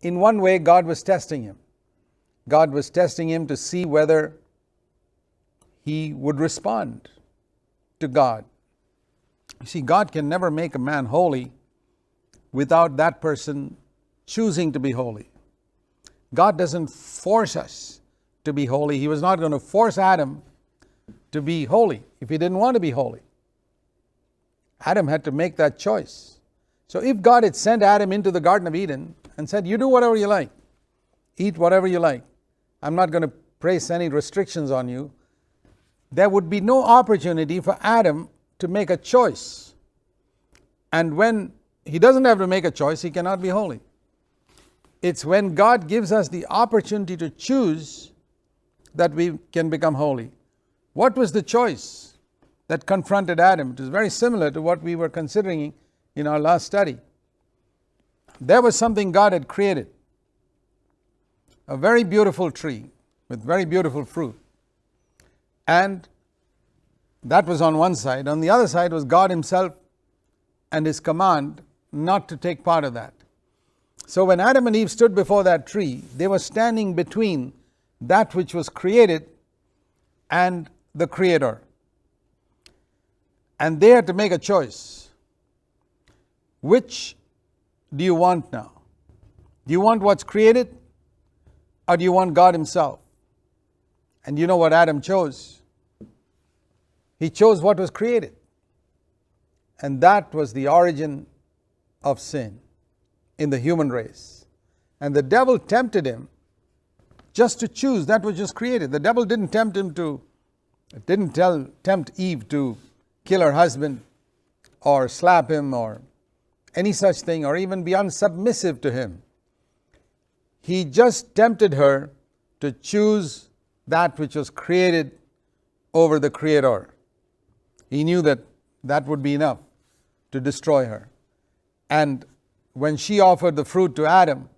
in one way, God was testing him. God was testing him to see whether he would respond to God. You see, God can never make a man holy without that person choosing to be holy. God doesn't force us to be holy. He was not going to force Adam to be holy if he didn't want to be holy. Adam had to make that choice. So if God had sent Adam into the Garden of Eden and said, you do whatever you like, eat whatever you like, I'm not going to place any restrictions on you, there would be no opportunity for Adam to make a choice. And when he doesn't have to make a choice, he cannot be holy. It's when God gives us the opportunity to choose that we can become holy. What was the choice that confronted Adam? It is very similar to what we were considering in our last study. There was something God had created, a very beautiful tree with very beautiful fruit. And that was on one side. On the other side was God himself and his command not to take part of that. So when Adam and Eve stood before that tree, they were standing between that which was created and the Creator. And they had to make a choice. Which do you want now? Do you want what's created, or do you want God himself? And you know what Adam chose? He chose what was created. And that was the origin of sin in the human race. And the devil tempted him just to choose that which was created. The devil didn't tempt Eve to kill her husband or slap him or any such thing, or even be unsubmissive to him. He just tempted her to choose that which was created over the Creator. He knew that that would be enough to destroy her. And when she offered the fruit to Adam,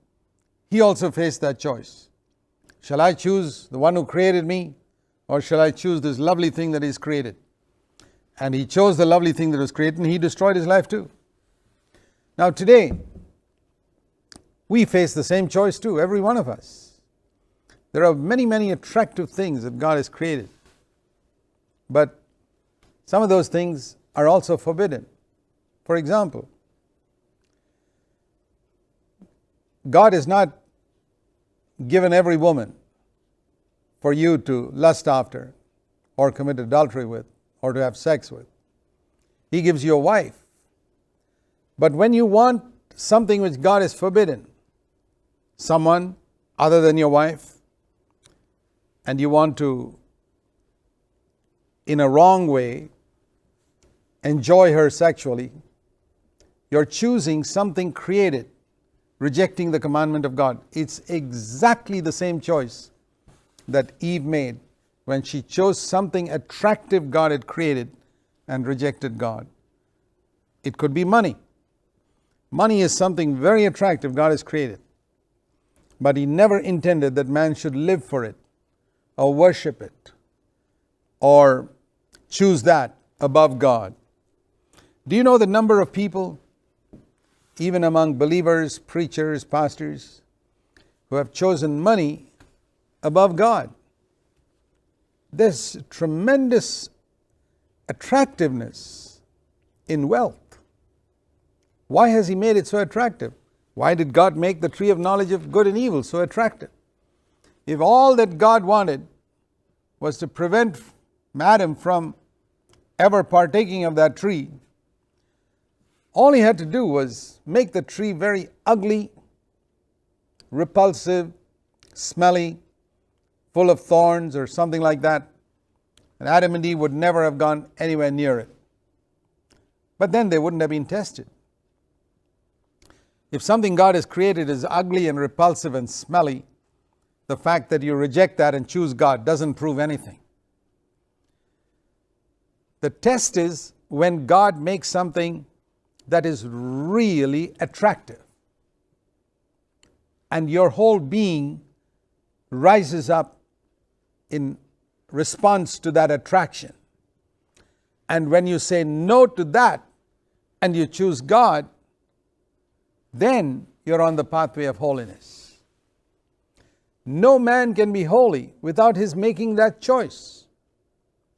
he also faced that choice. Shall I choose the one who created me, or shall I choose this lovely thing that is created? And he chose the lovely thing that was created, and he destroyed his life too. Now today, we face the same choice too, every one of us. There are many, many attractive things that God has created. But some of those things are also forbidden. For example, God has not given every woman for you to lust after or commit adultery with or to have sex with. He gives you a wife. But when you want something which God has forbidden, someone other than your wife, and you want to, in a wrong way, enjoy her sexually, you're choosing something created, rejecting the commandment of God. It's exactly the same choice that Eve made when she chose something attractive God had created and rejected God. It could be money. Money is something very attractive God has created. But He never intended that man should live for it, or worship it, or choose that above God. Do you know the number of people, even among believers, preachers, pastors, who have chosen money above God? There's tremendous attractiveness in wealth. Why has He made it so attractive? Why did God make the tree of knowledge of good and evil so attractive? If all that God wanted was to prevent Adam from ever partaking of that tree, all He had to do was make the tree very ugly, repulsive, smelly, full of thorns or something like that, and Adam and Eve would never have gone anywhere near it. But then they wouldn't have been tested. If something God has created is ugly and repulsive and smelly, the fact that you reject that and choose God doesn't prove anything. The test is when God makes something that is really attractive, and your whole being rises up in response to that attraction. And when you say no to that and you choose God, then you're on the pathway of holiness. No man can be holy without his making that choice.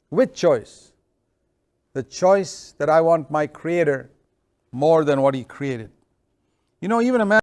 Which choice? The choice that I want my Creator more than what He created. You know, even a man